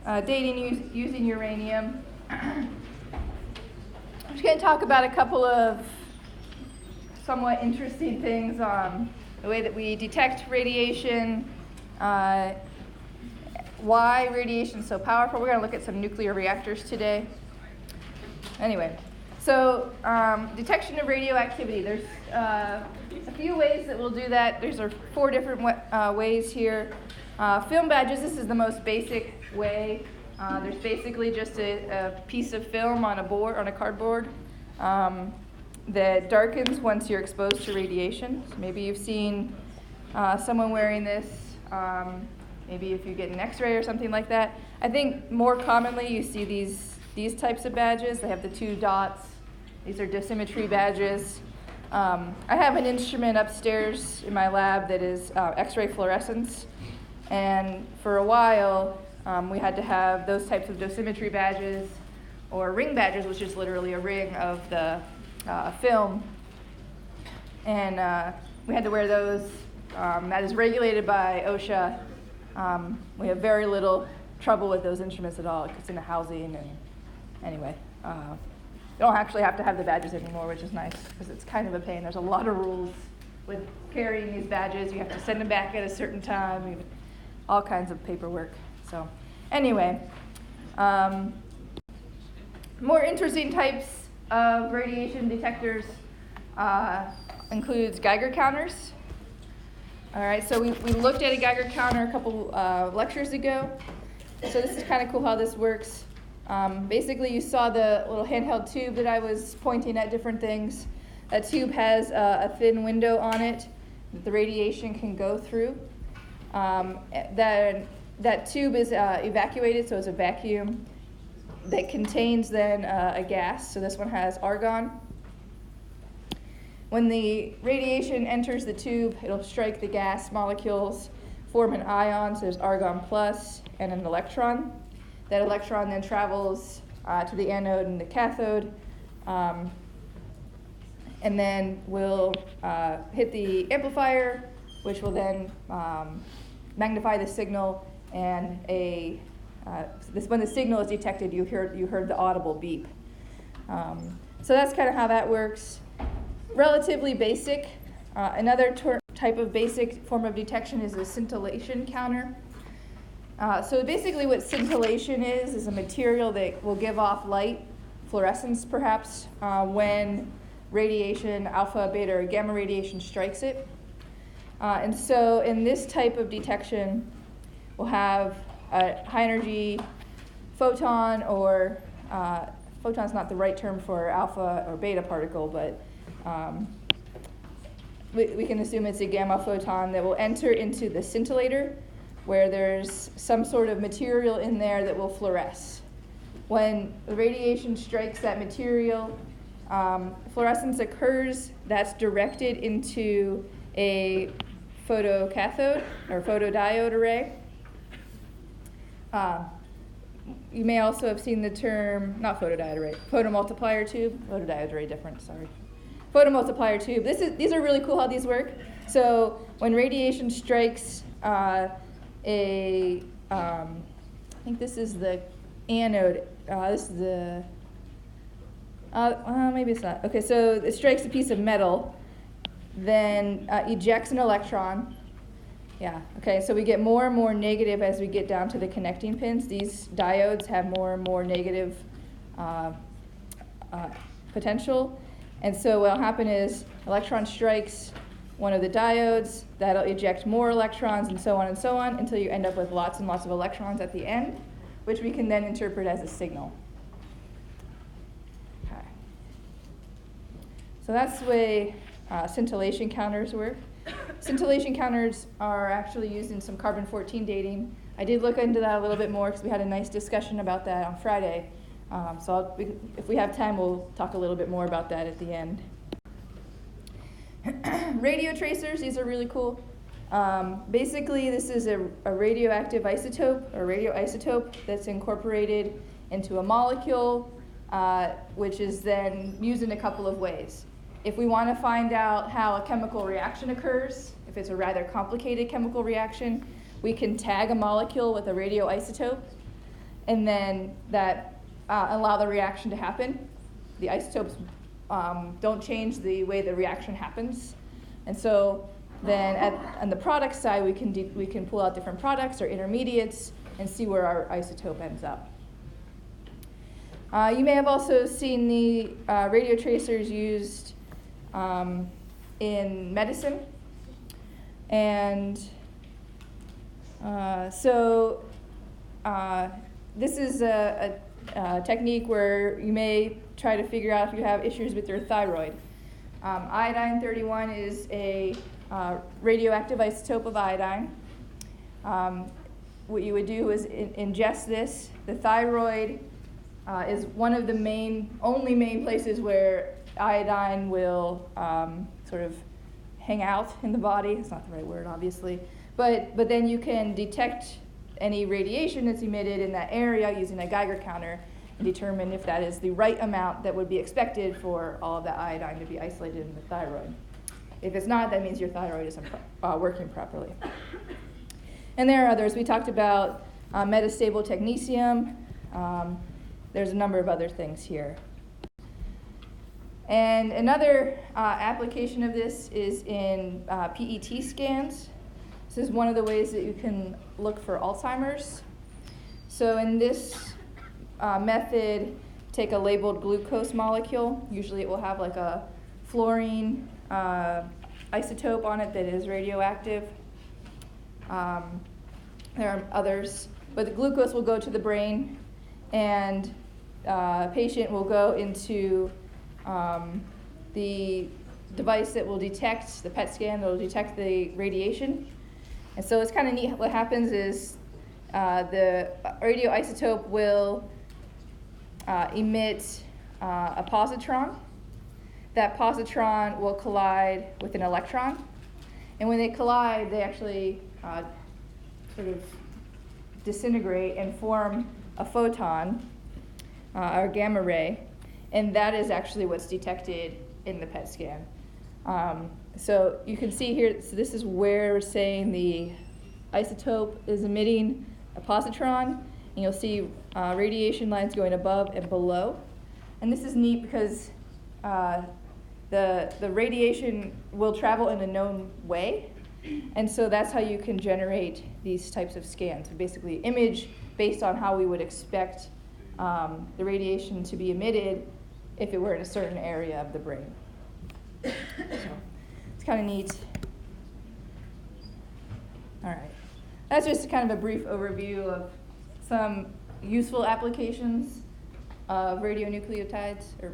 dating using uranium. I'm just going to talk about a couple of somewhat interesting things on the way that we detect radiation, why radiation is so powerful. We're going to look at some nuclear reactors today. Anyway, so detection of radioactivity. There's a few ways that we'll do that. There's 4 different ways here. Film badges, this is the most basic way. There's basically just a piece of film on a cardboard that darkens once you're exposed to radiation. So maybe you've seen someone wearing this, maybe if you get an x-ray or something like that. I think more commonly you see these types of badges. They have the 2 dots. These are dosimetry badges. I have an instrument upstairs in my lab that is x-ray fluorescence. And for a while, we had to have those types of dosimetry badges or ring badges, which is literally a ring of the film. And we had to wear those. That is regulated by OSHA. We have very little trouble with those instruments at all. It's in the housing. And anyway, you don't actually have to have the badges anymore, which is nice because it's kind of a pain. There's a lot of rules with carrying these badges. You have to send them back at a certain time. All kinds of paperwork. So anyway, more interesting types of radiation detectors includes Geiger counters. All right, so we looked at a Geiger counter a couple lectures ago. So this is kind of cool how this works. Basically, you saw the little handheld tube that I was pointing at different things. That tube has a thin window on it that the radiation can go through. That tube is evacuated, so it's a vacuum that contains then a gas. So this one has argon. When the radiation enters the tube, it'll strike the gas molecules, form an ion, so there's argon plus and an electron. That electron then travels to the anode and the cathode, and then will hit the amplifier, which will then magnify the signal, and when the signal is detected, you heard the audible beep. So that's kind of how that works. Relatively basic. Another type of basic form of detection is a scintillation counter. So basically what scintillation is a material that will give off light, fluorescence perhaps, when radiation, alpha, beta, or gamma radiation strikes it. And so in this type of detection, we'll have a high energy photon, or photon's not the right term for alpha or beta particle, but we can assume it's a gamma photon that will enter into the scintillator, where there's some sort of material in there that will fluoresce. When the radiation strikes that material, fluorescence occurs. That's directed into a photocathode or photodiode array. You may also have seen the term, not photodiode array, photomultiplier tube. Photodiode array different, sorry. Photomultiplier tube. These are really cool how these work. So when radiation strikes I think this is the anode. This is the, maybe it's not. Okay, so it strikes a piece of metal, then ejects an electron. Yeah, okay, so we get more and more negative as we get down to the connecting pins. These diodes have more and more negative potential. And so what will happen is electron strikes one of the diodes, that'll eject more electrons, and so on, until you end up with lots and lots of electrons at the end, which we can then interpret as a signal. Okay. So that's the way scintillation counters work. Scintillation counters are actually used in some carbon-14 dating. I did look into that a little bit more because we had a nice discussion about that on Friday. If we have time, we'll talk a little bit more about that at the end. Radiotracers, these are really cool. Basically, this is a radioactive isotope, or radioisotope, that's incorporated into a molecule, which is then used in a couple of ways. If we want to find out how a chemical reaction occurs, if it's a rather complicated chemical reaction, we can tag a molecule with a radioisotope. and then that allow the reaction to happen. The isotopes don't change the way the reaction happens. And so then on the product side, we can pull out different products or intermediates and see where our isotope ends up. You may have also seen the radiotracers used in medicine. And this is a technique where you may try to figure out if you have issues with your thyroid. Iodine-31 is a radioactive isotope of iodine. What you would do is ingest this. The thyroid is one of the only main places where iodine will sort of hang out in the body. It's not the right word, obviously. But then you can detect any radiation that's emitted in that area using a Geiger counter and determine if that is the right amount that would be expected for all of that iodine to be isolated in the thyroid. If it's not, that means your thyroid isn't working properly. And there are others. We talked about metastable technetium. There's a number of other things here. And another application of this is in PET scans. This is one of the ways that you can look for Alzheimer's. So in this method, take a labeled glucose molecule. Usually it will have like a fluorine isotope on it that is radioactive. There are others, but the glucose will go to the brain, and a patient will go into the device that will detect, the PET scan that will detect the radiation. And so it's kind of neat. What happens is the radioisotope will emit a positron. That positron will collide with an electron. And when they collide, they actually sort of disintegrate and form a photon, or gamma ray. And that is actually what's detected in the PET scan. So you can see here, so this is where we're saying the isotope is emitting a positron, and you'll see radiation lines going above and below. And this is neat because the radiation will travel in a known way, and so that's how you can generate these types of scans. So basically image based on how we would expect the radiation to be emitted if it were in a certain area of the brain. So it's kind of neat. All right. That's just kind of a brief overview of some useful applications of radionucleotides or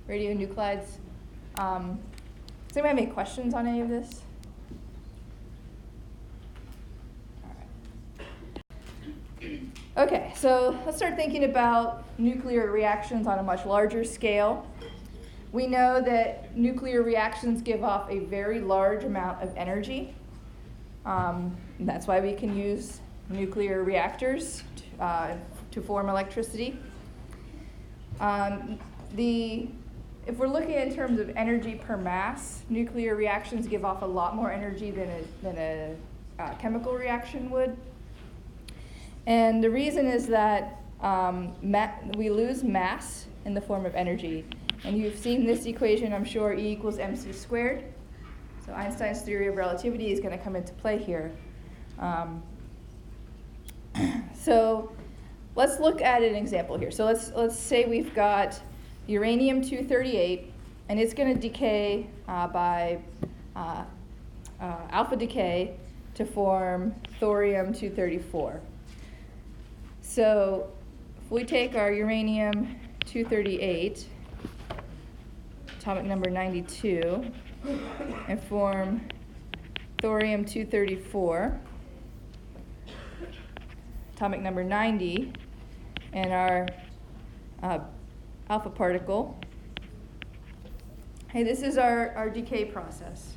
radionuclides. Does anybody have any questions on any of this? All right. Okay, so let's start thinking about nuclear reactions on a much larger scale. We know that nuclear reactions give off a very large amount of energy. That's why we can use nuclear reactors to form electricity. If we're looking in terms of energy per mass, nuclear reactions give off a lot more energy than a chemical reaction would. And the reason is that we lose mass in the form of energy. And you've seen this equation, I'm sure, E equals mc squared. So Einstein's theory of relativity is going to come into play here. So let's look at an example here. So let's say we've got uranium-238, and it's going to decay by alpha decay to form thorium-234. So if we take our uranium-238, atomic number 92, and form thorium-234, atomic number 90, and our alpha particle. Hey, this is our decay process.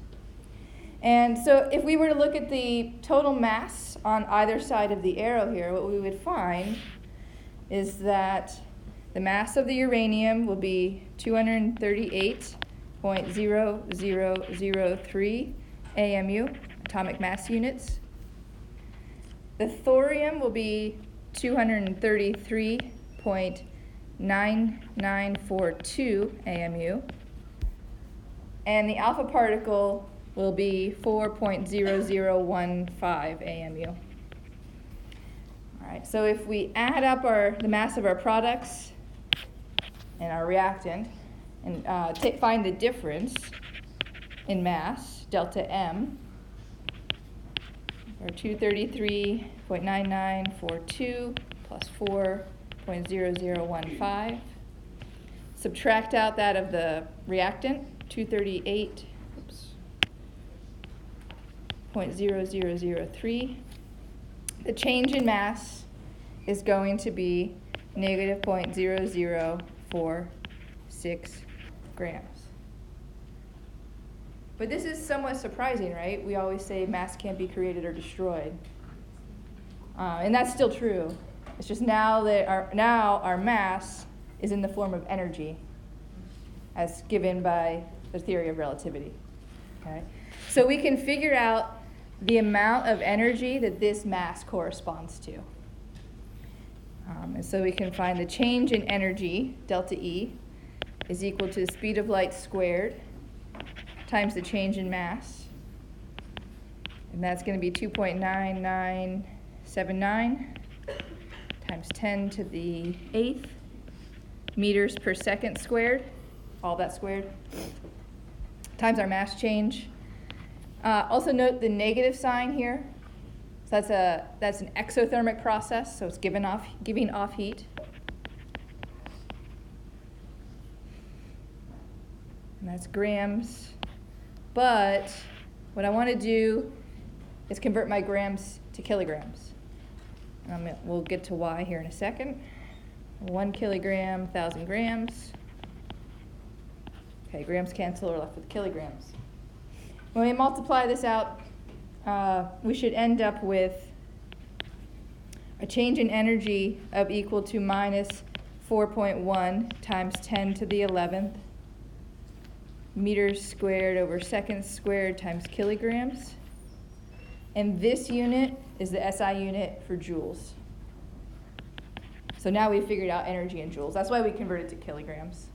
And so if we were to look at the total mass on either side of the arrow here, what we would find is that the mass of the uranium will be 238.0003 AMU, atomic mass units. The thorium will be 233.9942 AMU, and the alpha particle will be 4.0015 AMU. All right, so if we add up the mass of our products and our reactant and find the difference in mass, delta M, or 233.9942 plus 4.0015. Subtract out that of the reactant, 238.0003. The change in mass is going to be negative 0.0046 grams. But this is somewhat surprising, right? We always say mass can't be created or destroyed. And that's still true. It's just now that our mass is in the form of energy, as given by the theory of relativity. Okay? So we can figure out the amount of energy that this mass corresponds to. And so we can find the change in energy, delta E, is equal to the speed of light squared times the change in mass. And that's going to be 2.9979 times 10 to the 8th meters per second squared, all that squared, times our mass change. Also note the negative sign here. So that's an exothermic process, so it's giving off heat. And that's grams. But what I want to do is convert my grams to kilograms. We'll get to why here in a second. 1 kilogram, 1,000 grams. Okay, grams cancel, we're left with kilograms. When we multiply this out, we should end up with a change in energy of equal to minus 4.1 times 10 to the 11th meters squared over seconds squared times kilograms. And this unit is the SI unit for joules. So now we've figured out energy in joules. That's why we converted to kilograms.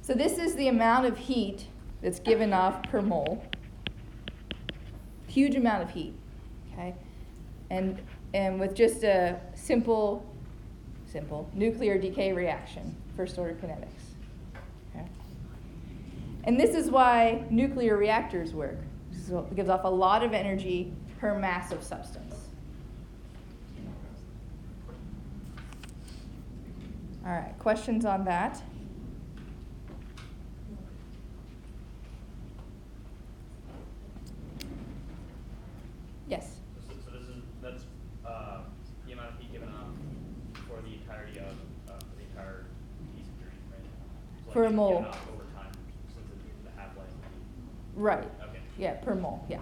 So this is the amount of heat that's given off per mole. Huge amount of heat, okay? And with just a simple nuclear decay reaction, first order kinetics. Okay? And this is why nuclear reactors work. So it gives off a lot of energy per mass of substance. All right, questions on that? Yes? So that's the amount of heat given off for the entirety of the entire piece of your right? So For a mole. Given off over time since the half-life. Right. Okay. Yeah, per mole, yeah.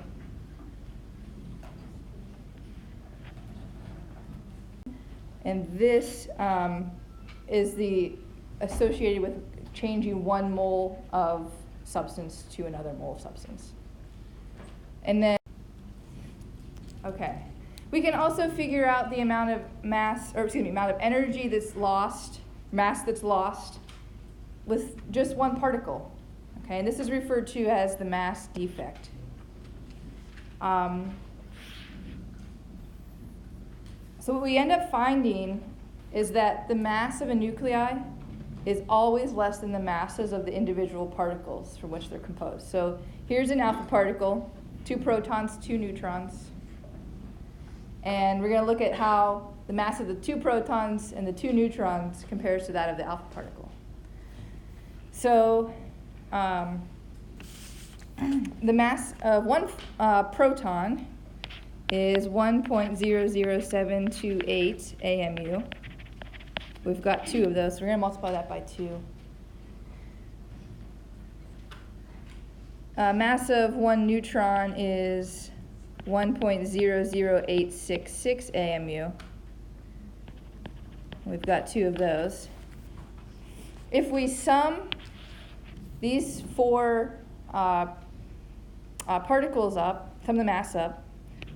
And this is associated with changing 1 mole of substance to another mole of substance. And then, okay. We can also figure out the amount of amount of energy that's lost, mass that's lost, with just 1 particle. Okay, and this is referred to as the mass defect. So what we end up finding is that the mass of a nuclei is always less than the masses of the individual particles from which they're composed. So here's an alpha particle, 2 protons, 2 neutrons. And we're going to look at how the mass of the 2 protons and the 2 neutrons compares to that of the alpha particle. So the mass of 1 proton is 1.00728 AMU. We've got 2 of those, so we're going to multiply that by 2. Mass of 1 neutron is 1.00866 AMU. We've got 2 of those. If we sum these 4 particles up, sum the mass up,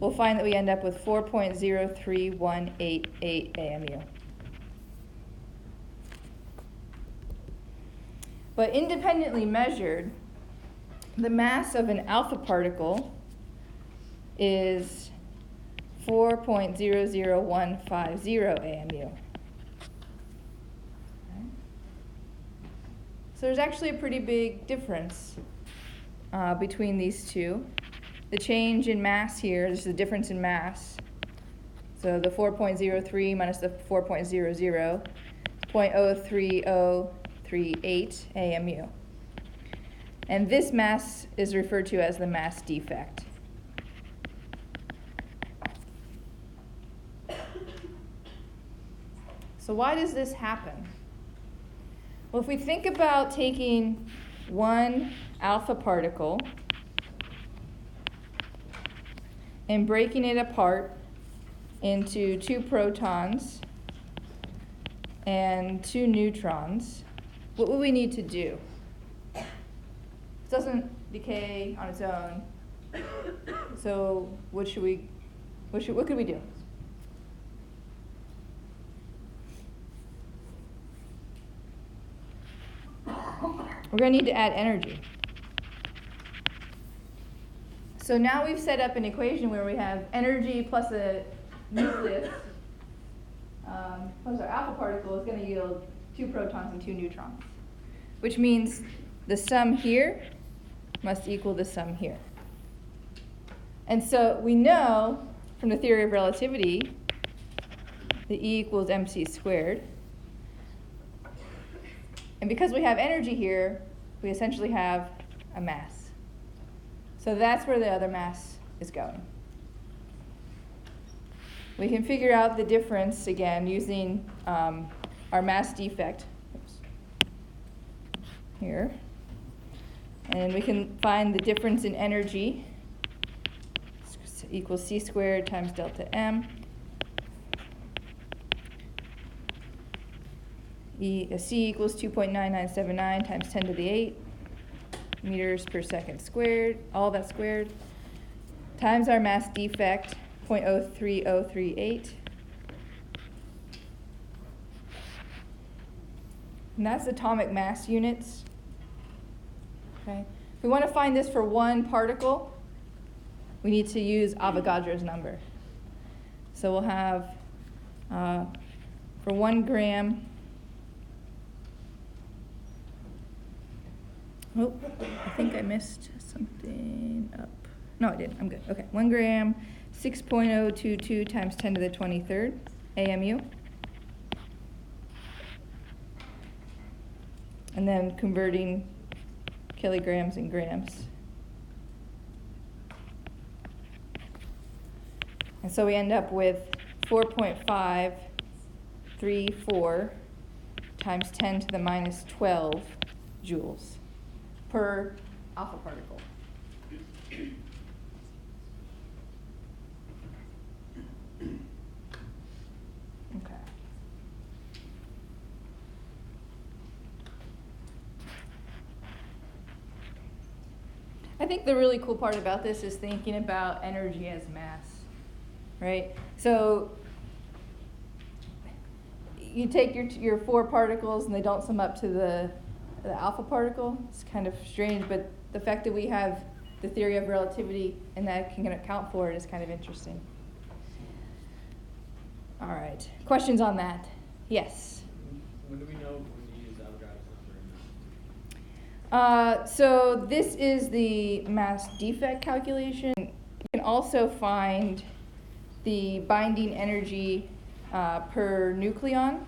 we'll find that we end up with 4.03188 AMU. But independently measured, the mass of an alpha particle is 4.00150 AMU. So there's actually a pretty big difference between these two. The change in mass here is the difference in mass. So the 4.03 minus the 4.00 is 0.03038 AMU. And this mass is referred to as the mass defect. So why does this happen? Well, if we think about taking one alpha particle and breaking it apart into 2 protons and 2 neutrons, what would we need to do? It doesn't decay on its own. So what could we do? We're going to need to add energy. So now we've set up an equation where we have energy plus a nucleus plus our alpha particle is going to yield 2 protons and 2 neutrons, which means the sum here must equal the sum here. And so we know from the theory of relativity that E equals mc squared. And because we have energy here, we essentially have a mass. So that's where the other mass is going. We can figure out the difference again using our mass defect here. And we can find the difference in energy equals c squared times delta m. C equals 2.9979 times 10 to the 8 meters per second squared, all that squared, times our mass defect, 0.03038. And that's atomic mass units. Okay. If we want to find this for one particle, we need to use Avogadro's number. So we'll have, for 1 gram, oh, I think I missed something up. No, I didn't. I'm good. Okay, 1 gram, 6.022 times 10 to the 23rd AMU. And then converting kilograms and grams. And so we end up with 4.534 times 10 to the minus 12 joules per alpha particle. Okay. I think the really cool part about this is thinking about energy as mass, right? So you take your 4 particles and they don't sum up to the alpha particle. It's kind of strange, but the fact that we have the theory of relativity and that can account for it is kind of interesting. All right, questions on that? Yes? When do we know when to use Avogadro's number? So this is the mass defect calculation. You can also find the binding energy per nucleon.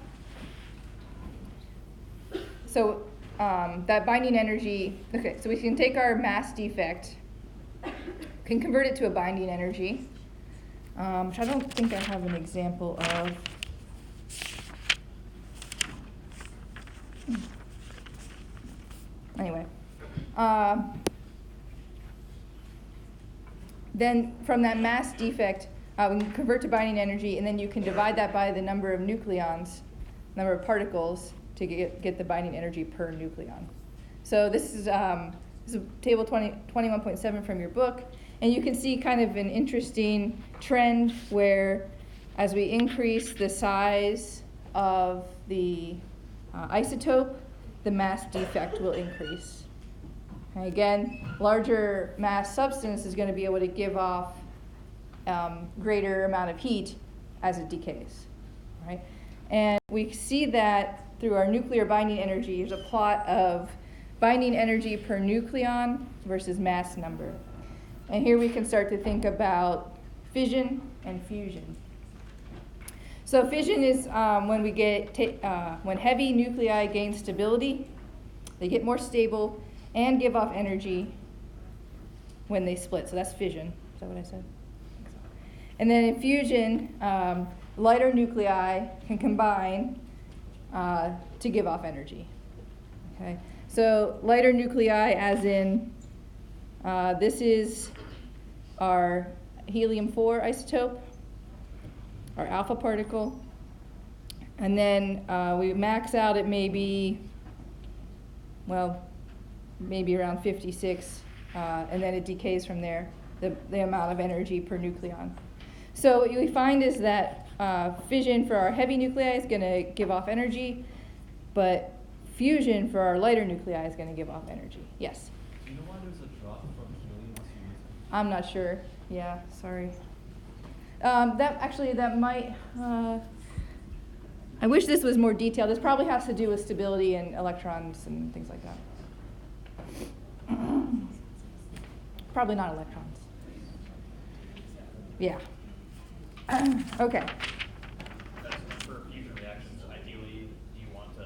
So that binding energy, okay, so we can take our mass defect, can convert it to a binding energy, which I don't think I have an example of. Anyway, then from that mass defect, we can convert to binding energy, and then you can divide that by the number of nucleons, number of particles, to get the binding energy per nucleon. So this is table 21.7 from your book, And you can see kind of an interesting trend where as we increase the size of the isotope, the mass defect will increase. And again, larger mass substance is going to be able to give off greater amount of heat as it decays, right? And we see that through our nuclear binding energy. There's a plot of binding energy per nucleon versus mass number. And here we can start to think about fission and fusion. So fission is when we get when heavy nuclei gain stability, they get more stable and give off energy when they split. So that's fission. Is that what I said? And then in fusion, lighter nuclei can combine to give off energy. Okay. So lighter nuclei, as in this is our helium-4 isotope, our alpha particle, and then we max out at maybe around 56, and then it decays from there, the amount of energy per nucleon. So what we find is that fission for our heavy nuclei is going to give off energy, but fusion for our lighter nuclei is going to give off energy. Yes? Do you know why there's a drop from helium to helium? I'm not sure. Yeah, sorry. That might, I wish this was more detailed. This probably has to do with stability and electrons and things like that. Probably not electrons. Yeah. Okay. That's for fusion reactions. Ideally, do you want to,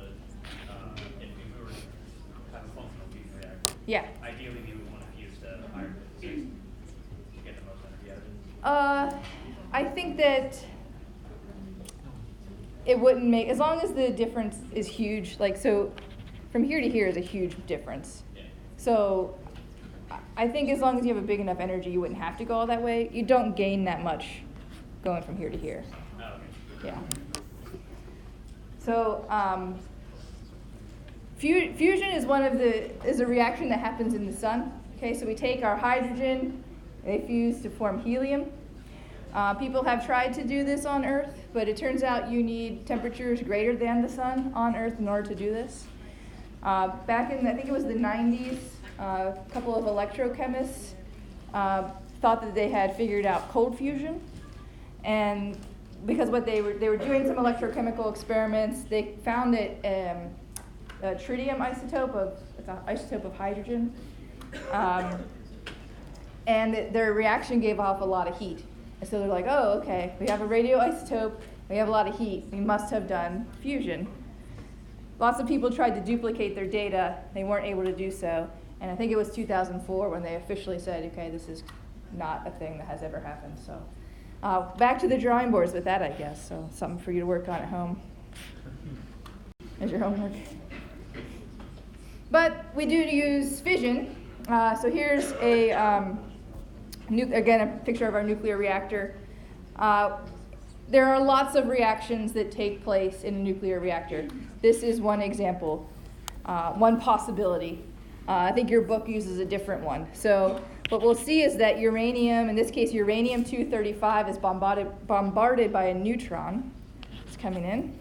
if we were to have a functional fusion reactor, Yeah. ideally we would want to fuse to higher 56 to get the most energy out of it? I think that it wouldn't make, as long as the difference is huge, like, so from here to here is a huge difference. Yeah. So I think as long as you have a big enough energy, you wouldn't have to go all that way. You don't gain that much going from here to here. Oh, okay. Yeah. So fusion is is a reaction that happens in the sun. Okay, so we take our hydrogen, they fuse to form helium. People have tried to do this on Earth, but it turns out you need temperatures greater than the sun on Earth in order to do this. Back in, I think it was the 90s, a couple of electrochemists thought that they had figured out cold fusion. And because what they were doing some electrochemical experiments, they found that a tritium isotope it's an isotope of hydrogen, and their reaction gave off a lot of heat. And so they're like, oh, okay, we have a radioisotope, we have a lot of heat, we must have done fusion. Lots of people tried to duplicate their data, they weren't able to do so, and I think it was 2004 when they officially said, okay, this is not a thing that has ever happened. So back to the drawing boards with that, I guess, so something for you to work on at home as your homework. But we do use fission. So here's again, a picture of our nuclear reactor. There are lots of reactions that take place in a nuclear reactor. This is one example, one possibility. I think your book uses a different one. So what we'll see is that uranium, in this case uranium-235, is bombarded by a neutron. It's coming in.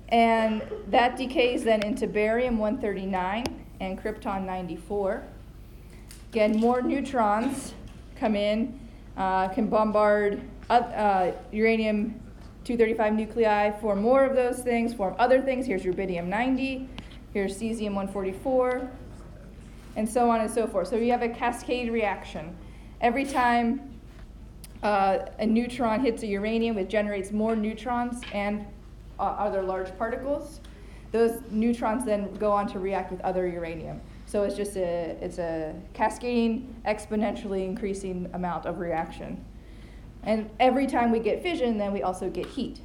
And that decays then into barium-139 and krypton-94. Again, more neutrons come in, can bombard uranium-235 nuclei, form more of those things, form other things. Here's rubidium-90, here's cesium-144, and so on and so forth. So you have a cascade reaction. Every time a neutron hits a uranium, it generates more neutrons and other large particles. Those neutrons then go on to react with other uranium. So it's just it's a cascading, exponentially increasing amount of reaction. And every time we get fission, then we also get heat.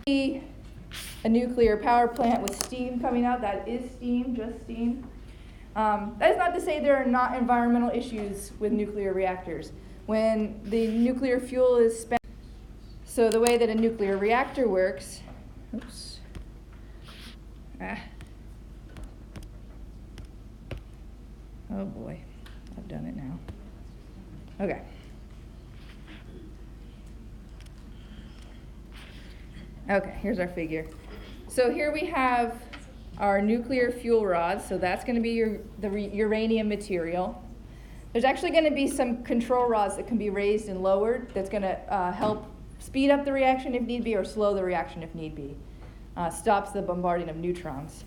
A nuclear power plant with steam coming out, that is steam, just steam. That is not to say there are not environmental issues with nuclear reactors. When the nuclear fuel is spent, so the way that a nuclear reactor works, oops. Oh boy, I've done it now. Okay. Okay, here's our figure. So here we have our nuclear fuel rods. So that's going to be the uranium material. There's actually going to be some control rods that can be raised and lowered that's going to help speed up the reaction if need be or slow the reaction if need be. Stops the bombarding of neutrons.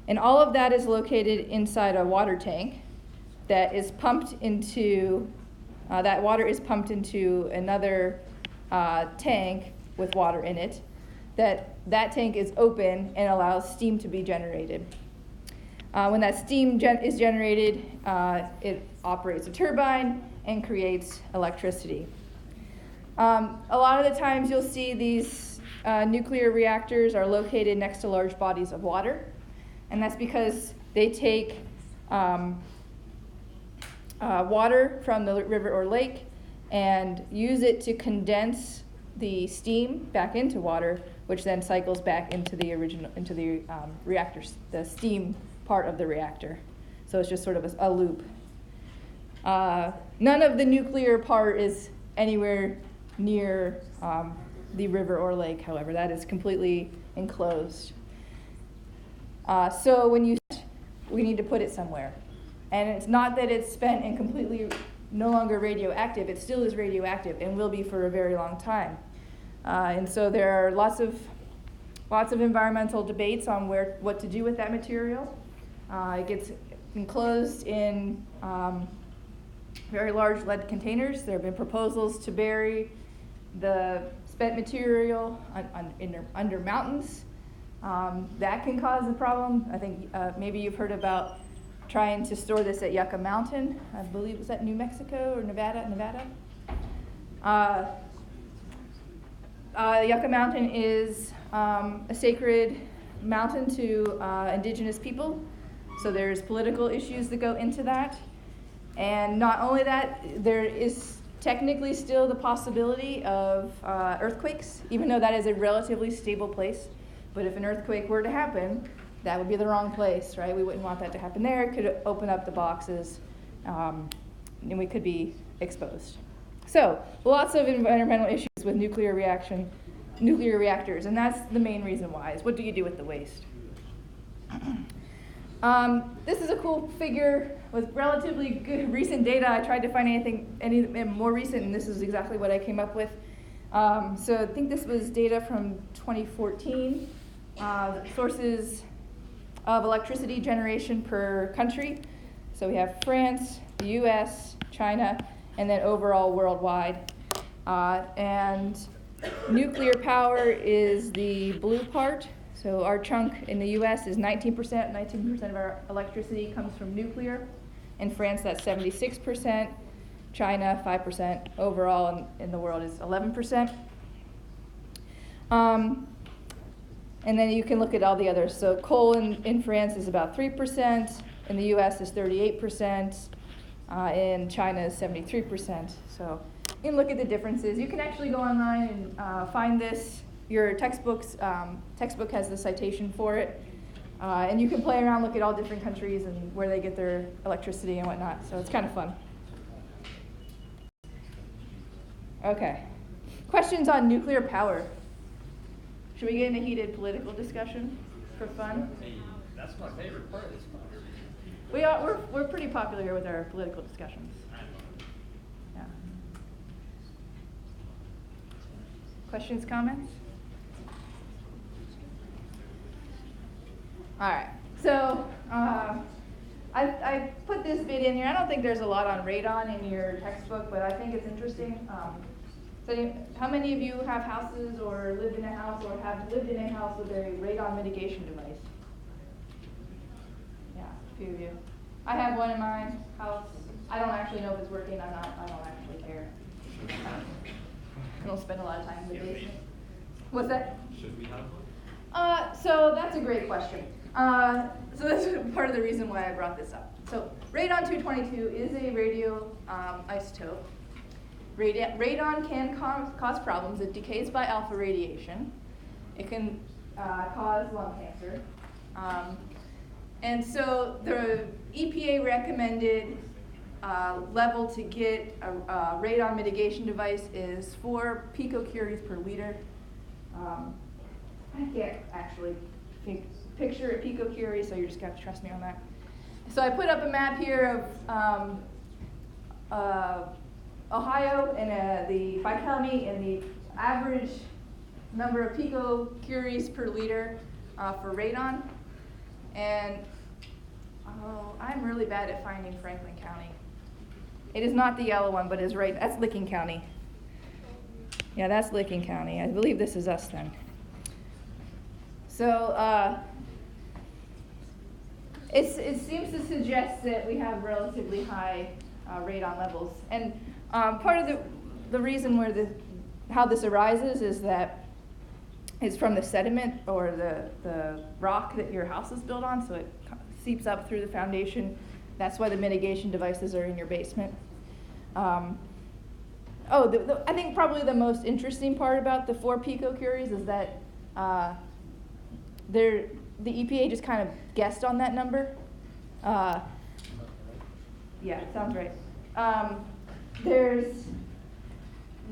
And all of that is located inside a water tank that is pumped into, that water is pumped into another tank with water in it. That tank is open and allows steam to be generated. When that steam is generated, it operates a turbine and creates electricity. A lot of the times you'll see these nuclear reactors are located next to large bodies of water, and that's because they take water from the river or lake and use it to condense the steam back into water, which then cycles back into the reactor, the steam part of the reactor. So it's just sort of a loop. None of the nuclear part is anywhere near the river or lake, however. That is completely enclosed. So when we need to put it somewhere. And it's not that it's spent and completely no longer radioactive. It still is radioactive and will be for a very long time. And so there are lots of environmental debates on what to do with that material. It gets enclosed in very large lead containers. There have been proposals to bury the spent material under mountains. That can cause a problem. I think maybe you've heard about trying to store this at Yucca Mountain. I believe, was that New Mexico or Nevada? Yucca Mountain is a sacred mountain to indigenous people. So there's political issues that go into that. And not only that, there is technically still the possibility of earthquakes, even though that is a relatively stable place. But if an earthquake were to happen, that would be the wrong place, right? We wouldn't want that to happen there. It could open up the boxes, and we could be exposed. So lots of environmental issues with nuclear reactors, and that's the main reason why, is what do you do with the waste? This is a cool figure with relatively good recent data. I tried to find any more recent, and this is exactly what I came up with. So I think this was data from 2014, sources of electricity generation per country. So we have France, the US, China, and then overall worldwide. And nuclear power is the blue part. So our chunk in the US is 19%. 19% of our electricity comes from nuclear. In France, that's 76%. China, 5%. Overall in the world is 11%. And then you can look at all the others. So coal in France is about 3%. In the US is 38%. In China is 73%. So you can look at the differences. You can actually go online and find this. Your textbook has the citation for it. And you can play around, look at all different countries and where they get their electricity and whatnot. So it's kind of fun. Okay. Questions on nuclear power? Should we get in a heated political discussion for fun? Hey, that's my favorite part of this class. We're pretty popular with our political discussions. Yeah. Questions, comments? All right. So I put this bit in here. I don't think there's a lot on radon in your textbook, but I think it's interesting. So how many of you have houses or lived in a house or have lived in a house with a radon mitigation device? Yeah, a few of you. I have one in my house. I don't actually know if it's working. I don't actually care. I don't spend a lot of time in the basement. What's that? Should we have one? So that's a great question. So that's part of the reason why I brought this up. So radon-222 is a radio isotope. Radon can cause problems. It decays by alpha radiation. It can cause lung cancer. And so the EPA recommended level to get a radon mitigation device is 4 picocuries per liter. I can't actually picture a picocurie, so you're just going to have to trust me on that. So I put up a map here of Ohio and by county and the average number of picocuries per liter for radon. And I'm really bad at finding Franklin County. It is not the yellow one, but is right. That's Licking County. Yeah, that's Licking County. I believe this is us then. So it seems to suggest that we have relatively high radon levels. And part of the reason how this arises is that it's from the sediment or the rock that your house is built on, so it seeps up through the foundation. That's why the mitigation devices are in your basement. I think probably the most interesting part about the 4 picocuries is that the EPA just kind of guessed on that number. Yeah, it sounds right. I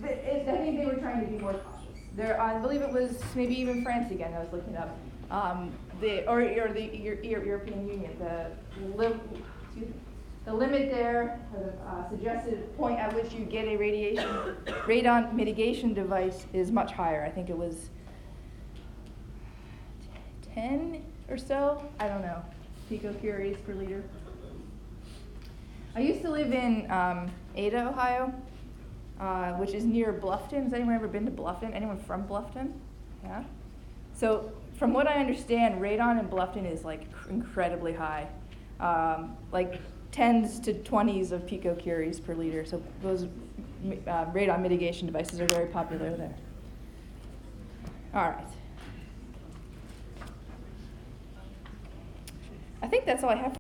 think they were trying to be more cautious. I believe it was maybe even France again. I was looking up. The European Union. The limit there, the suggested point at which you get a radon mitigation device is much higher. I think it was 10 or so. I don't know. Picocuries per liter. I used to live in Ada, Ohio, which is near Bluffton. Has anyone ever been to Bluffton? Anyone from Bluffton? Yeah? So from what I understand, radon in Bluffton is like incredibly high, like 10s to 20s of picocuries per liter. So those radon mitigation devices are very popular there. All right. I think that's all I have.